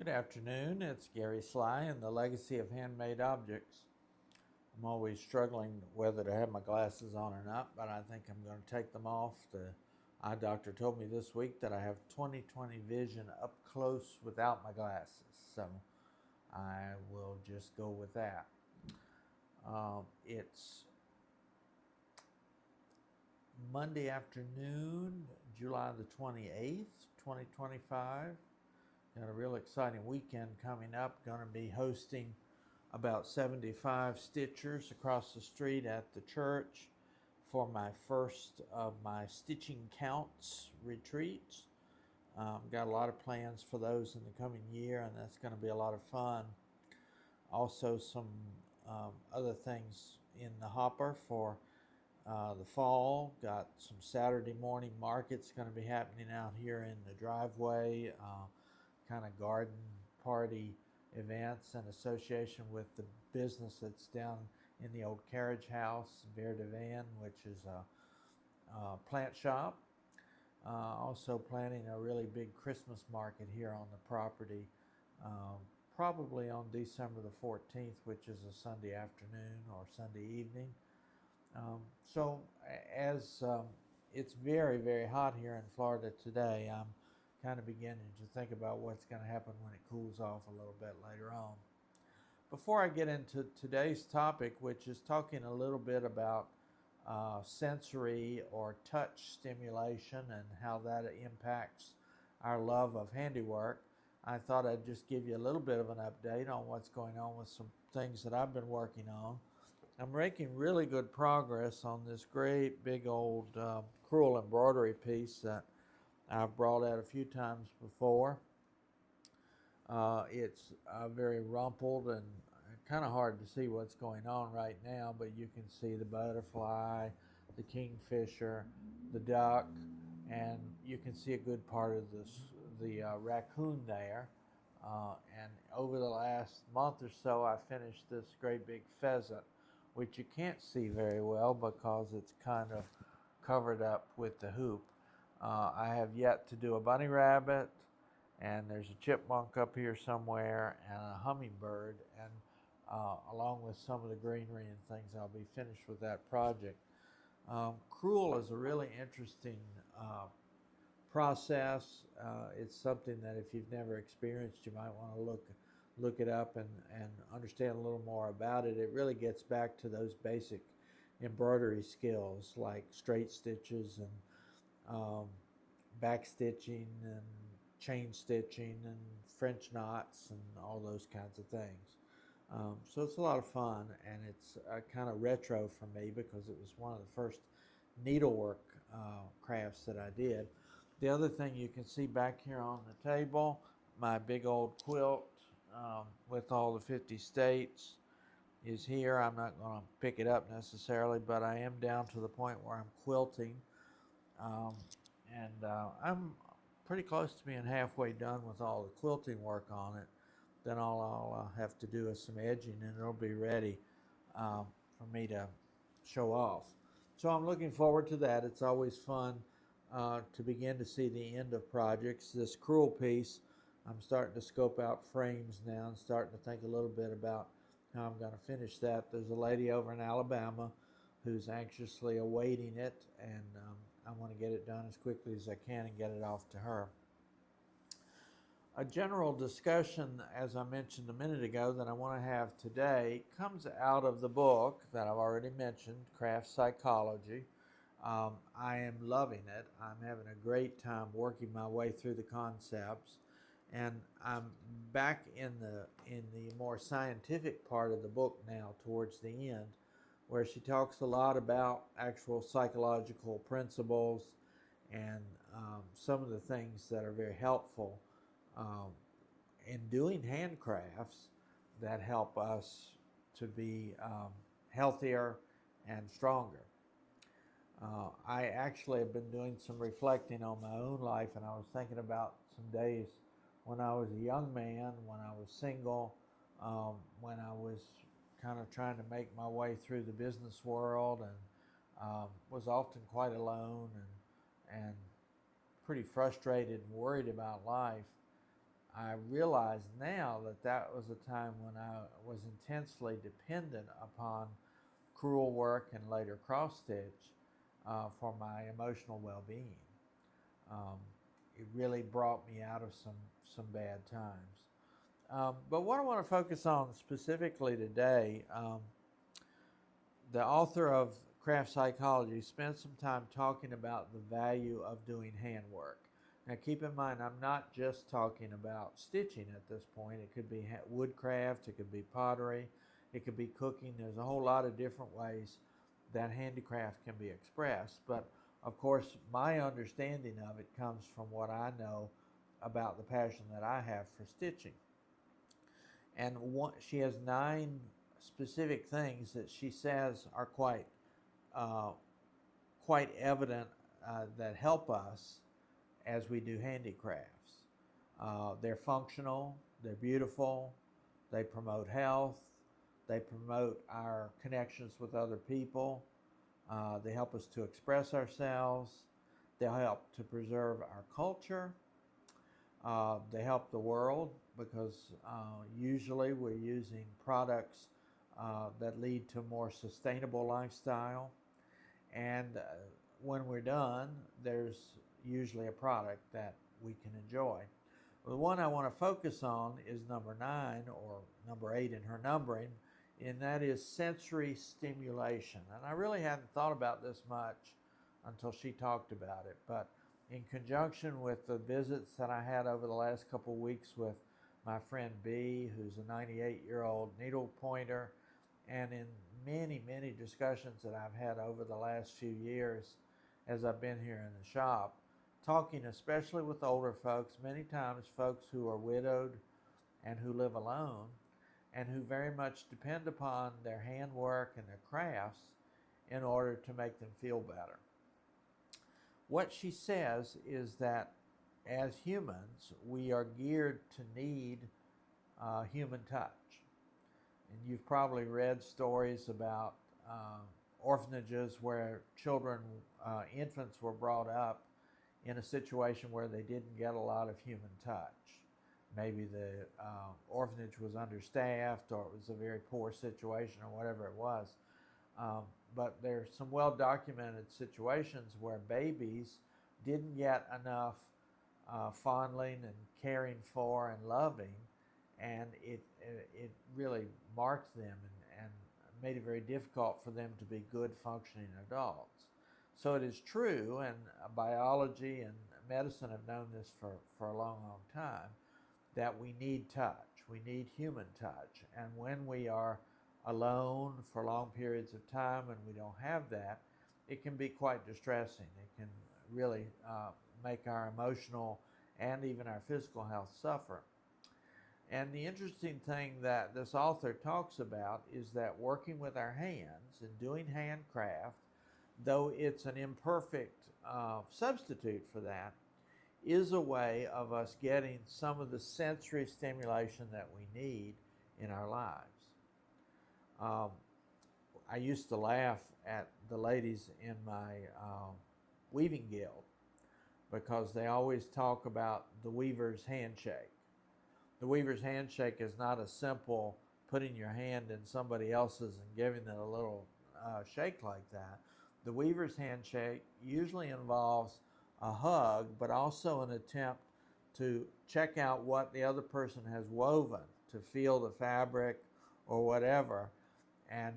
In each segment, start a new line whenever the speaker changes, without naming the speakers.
Good afternoon, it's Gary Sly and the Legacy of Handmade Objects. I'm always struggling whether to have my glasses on or not, but I think I'm going to take them off. The eye doctor told me this week that I have 20/20 vision up close without my glasses, so I will just go with that. It's Monday afternoon, July the 28th, 2025. Got a real exciting weekend coming up. Going to be hosting about 75 stitchers across the street at the church for my first of my stitching counts retreats. Got a lot of plans for those in the coming year, and that's going to be a lot of fun. Also, some other things in the hopper for the fall. Got some Saturday morning markets going to be happening out here in the driveway. Kind of garden party events in association with the business that's down in the old carriage house, Verde Van, which is a plant shop. Also planning a really big Christmas market here on the property, probably on December the 14th, which is a Sunday afternoon or Sunday evening. So as it's very, very hot here in Florida today, I'm kind of beginning to think about what's going to happen when it cools off a little bit later on. Before I get into today's topic, which is talking a little bit about sensory or touch stimulation and how that impacts our love of handiwork, I thought I'd just give you a little bit of an update on what's going on with some things that I've been working on. I'm making really good progress on this great big old crewel embroidery piece that I've brought out a few times before. It's very rumpled and kind of hard to see what's going on right now, but you can see the butterfly, the kingfisher, the duck, and you can see a good part of the raccoon there. And over the last month or so, I finished this great big pheasant, which you can't see very well because it's kind of covered up with the hoop. I have yet to do a bunny rabbit, and there's a chipmunk up here somewhere, and a hummingbird, and along with some of the greenery and things, I'll be finished with that project. Crewel is a really interesting process. It's something that if you've never experienced, you might want to look it up and understand a little more about it. It really gets back to those basic embroidery skills like straight stitches and back stitching and chain stitching and French knots and all those kinds of things. So it's a lot of fun, and it's kind of retro for me because it was one of the first needlework crafts that I did. The other thing you can see back here on the table, my big old quilt with all the 50 states is here. I'm not going to pick it up necessarily, but I am down to the point where I'm quilting. And I'm pretty close to being halfway done with all the quilting work on it. Then all I'll have to do is some edging, and it'll be ready for me to show off. So I'm looking forward to that. It's always fun to begin to see the end of projects. This crewel piece, I'm starting to scope out frames now and starting to think a little bit about how I'm going to finish that. There's a lady over in Alabama who's anxiously awaiting it, and I want to get it done as quickly as I can and get it off to her. A general discussion, as I mentioned a minute ago, that I want to have today comes out of the book that I've already mentioned, Craft Psychology. I am loving it. I'm having a great time working my way through the concepts, and I'm back in the more scientific part of the book now towards the end, where she talks a lot about actual psychological principles and some of the things that are very helpful in doing handcrafts that help us to be healthier and stronger. I actually have been doing some reflecting on my own life, and I was thinking about some days when I was a young man, when I was single, when I was kind of trying to make my way through the business world, and was often quite alone and pretty frustrated and worried about life. I realize now that that was a time when I was intensely dependent upon crewel work and later cross stitch for my emotional well-being. Um, it really brought me out of some bad times. But what I want to focus on specifically today, the author of Craft Psychology spent some time talking about the value of doing handwork. Now keep in mind, I'm not just talking about stitching at this point. It could be woodcraft, it could be pottery, it could be cooking. There's a whole lot of different ways that handicraft can be expressed. But of course, my understanding of it comes from what I know about the passion that I have for stitching. And she has 9 specific things that she says are uh, quite evident that help us as we do handicrafts. They're functional, they're beautiful, they promote health, they promote our connections with other people, they help us to express ourselves, they'll help to preserve our culture, they help the world because usually we're using products that lead to a more sustainable lifestyle. And when we're done, there's usually a product that we can enjoy. The one I want to focus on is number 9, or number 8 in her numbering, and that is sensory stimulation. And I really hadn't thought about this much until she talked about it, but in conjunction with the visits that I had over the last couple of weeks with my friend B, who's a 98-year-old needle pointer, and in many discussions that I've had over the last few years as I've been here in the shop, talking especially with older folks, many times folks who are widowed and who live alone and who very much depend upon their handwork and their crafts in order to make them feel better. What she says is that as humans, we are geared to need human touch. And you've probably read stories about orphanages where children, infants were brought up in a situation where they didn't get a lot of human touch. Maybe the orphanage was understaffed, or it was a very poor situation, or whatever it was. But there's some well-documented situations where babies didn't get enough fondling and caring for and loving, and it really marked them and made it very difficult for them to be good functioning adults. So it is true, and biology and medicine have known this for a long time, that we need touch. We need human touch. And when we are alone for long periods of time and we don't have that, it can be quite distressing. It can really make our emotional and even our physical health suffer. And the interesting thing that this author talks about is that working with our hands and doing handcraft, though it's an imperfect substitute for that, is a way of us getting some of the sensory stimulation that we need in our lives. I used to laugh at the ladies in my weaving guild because they always talk about the weaver's handshake. The weaver's handshake is not a simple putting your hand in somebody else's and giving it a little shake like that. The weaver's handshake usually involves a hug, but also an attempt to check out what the other person has woven, to feel the fabric or whatever, and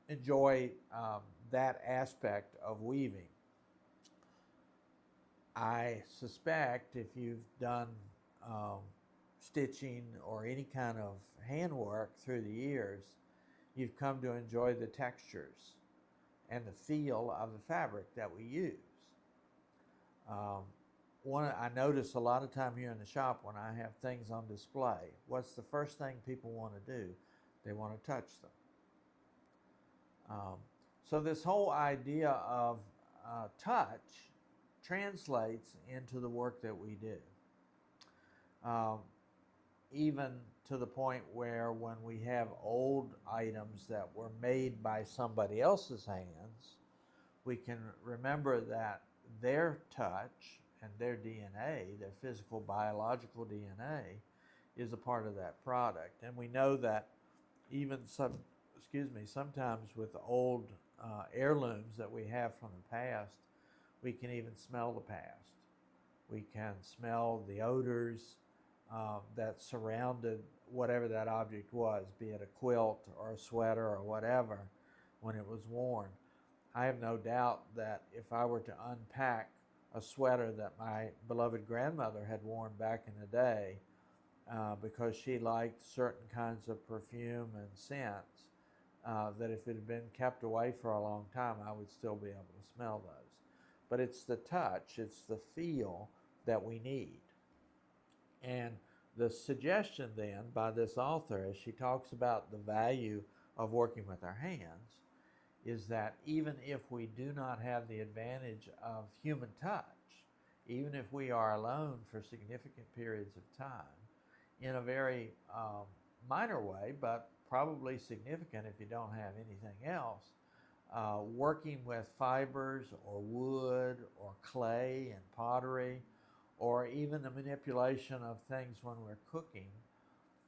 enjoy that aspect of weaving. I suspect if you've done stitching or any kind of handwork through the years, you've come to enjoy the textures and the feel of the fabric that we use. I notice a lot of time here in the shop when I have things on display, what's the first thing people want to do? They want to touch them. So this whole idea of touch translates into the work that we do. Even to the point where when we have old items that were made by somebody else's hands, we can remember that their touch and their DNA, their physical biological DNA, is a part of that product. And we know that even sometimes with old heirlooms that we have from the past, we can even smell the past. We can smell the odors that surrounded whatever that object was, be it a quilt or a sweater or whatever, when it was worn. I have no doubt that if I were to unpack a sweater that my beloved grandmother had worn back in the day, because she liked certain kinds of perfume and scents, that if it had been kept away for a long time, I would still be able to smell those. But it's the touch, it's the feel that we need. And the suggestion then by this author, as she talks about the value of working with our hands, is that even if we do not have the advantage of human touch, even if we are alone for significant periods of time, in a very minor way, but probably significant if you don't have anything else, working with fibers or wood or clay and pottery, or even the manipulation of things when we're cooking,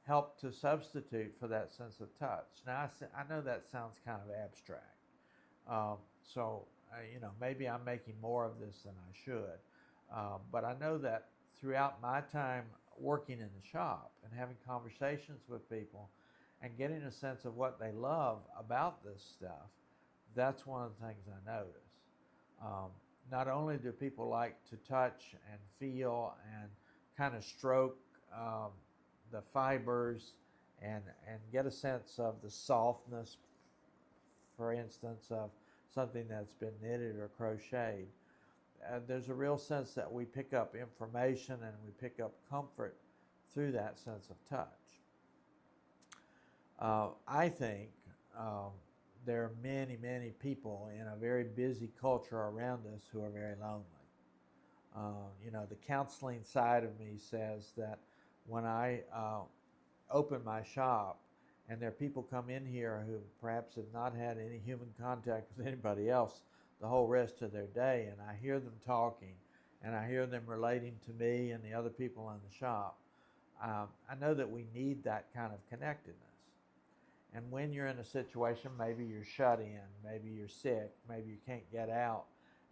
help to substitute for that sense of touch. Now, I know that sounds kind of abstract. Maybe I'm making more of this than I should. But I know that throughout my time working in the shop and having conversations with people and getting a sense of what they love about this stuff, that's one of the things I notice. Not only do people like to touch and feel and kind of stroke the fibers and get a sense of the softness, for instance, of something that's been knitted or crocheted. There's a real sense that we pick up information and we pick up comfort through that sense of touch. I think there are many, many people in a very busy culture around us who are very lonely. The counseling side of me says that when I open my shop and there are people come in here who perhaps have not had any human contact with anybody else the whole rest of their day, and I hear them talking and I hear them relating to me and the other people in the shop, I know that we need that kind of connectedness. And when you're in a situation, maybe you're shut in, maybe you're sick, maybe you can't get out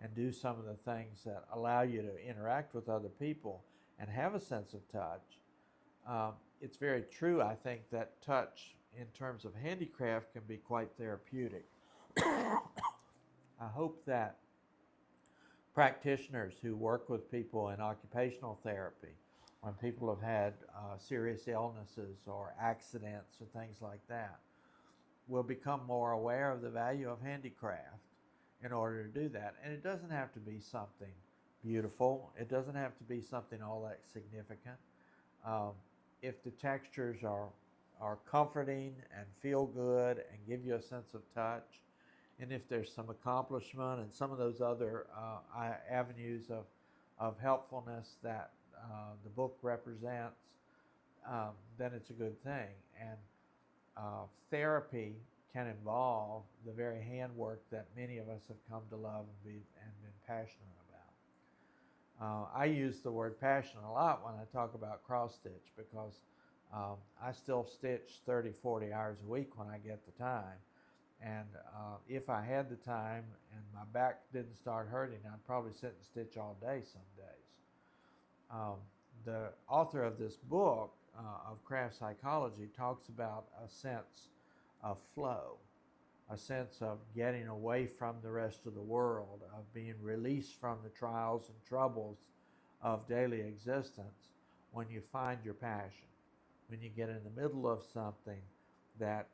and do some of the things that allow you to interact with other people and have a sense of touch, it's very true, I think, that touch in terms of handicraft can be quite therapeutic. I hope that practitioners who work with people in occupational therapy, when people have had serious illnesses or accidents or things like that, will become more aware of the value of handicraft in order to do that. And it doesn't have to be something beautiful. It doesn't have to be something all that significant. If the textures are comforting and feel good and give you a sense of touch, and if there's some accomplishment and some of those other avenues of helpfulness that the book represents, then it's a good thing. And therapy can involve the very handwork that many of us have come to love and been passionate about. I use the word passion a lot when I talk about cross stitch because I still stitch 30, 40 hours a week when I get the time. And if I had the time and my back didn't start hurting, I'd probably sit and stitch all day some days. The author of this book, of craft psychology, talks about a sense of flow, a sense of getting away from the rest of the world, of being released from the trials and troubles of daily existence when you find your passion, when you get in the middle of something that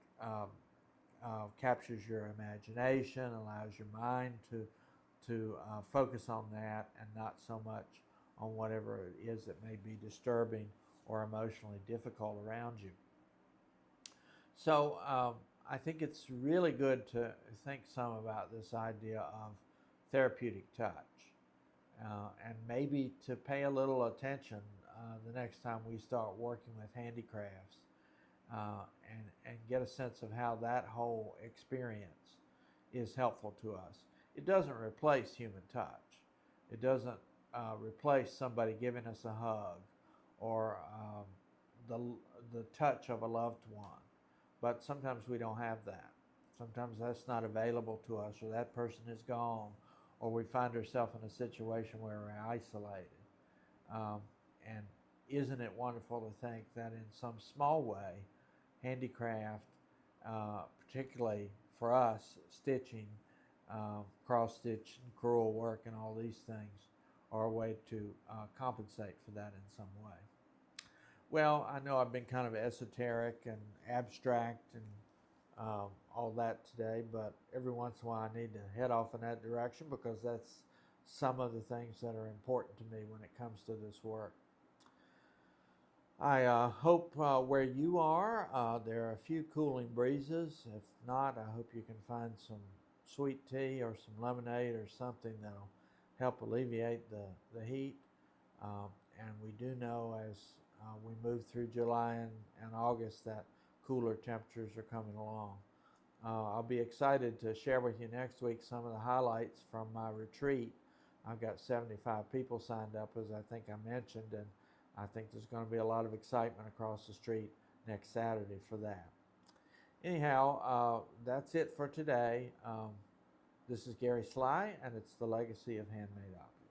captures your imagination, allows your mind to focus on that and not so much on whatever it is that may be disturbing or emotionally difficult around you. So I think it's really good to think some about this idea of therapeutic touch and maybe to pay a little attention the next time we start working with handicrafts and get a sense of how that whole experience is helpful to us. It doesn't replace human touch. It doesn't replace somebody giving us a hug or the touch of a loved one. But sometimes we don't have that. Sometimes that's not available to us, or that person is gone, or we find ourselves in a situation where we're isolated. And isn't it wonderful to think that in some small way, handicraft, particularly for us, stitching, cross stitch and crewel work and all these things are a way to compensate for that in some way. Well, I know I've been kind of esoteric and abstract and all that today, but every once in a while I need to head off in that direction because that's some of the things that are important to me when it comes to this work. I hope where you are, there are a few cooling breezes. If not, I hope you can find some sweet tea or some lemonade or something that'll help alleviate the heat. And we do know as we move through July and August that cooler temperatures are coming along. I'll be excited to share with you next week some of the highlights from my retreat. I've got 75 people signed up, as I think I mentioned, and I think there's going to be a lot of excitement across the street next Saturday for that. Anyhow, that's it for today. This is Gary Sly, and it's the Legacy of Handmade Objects.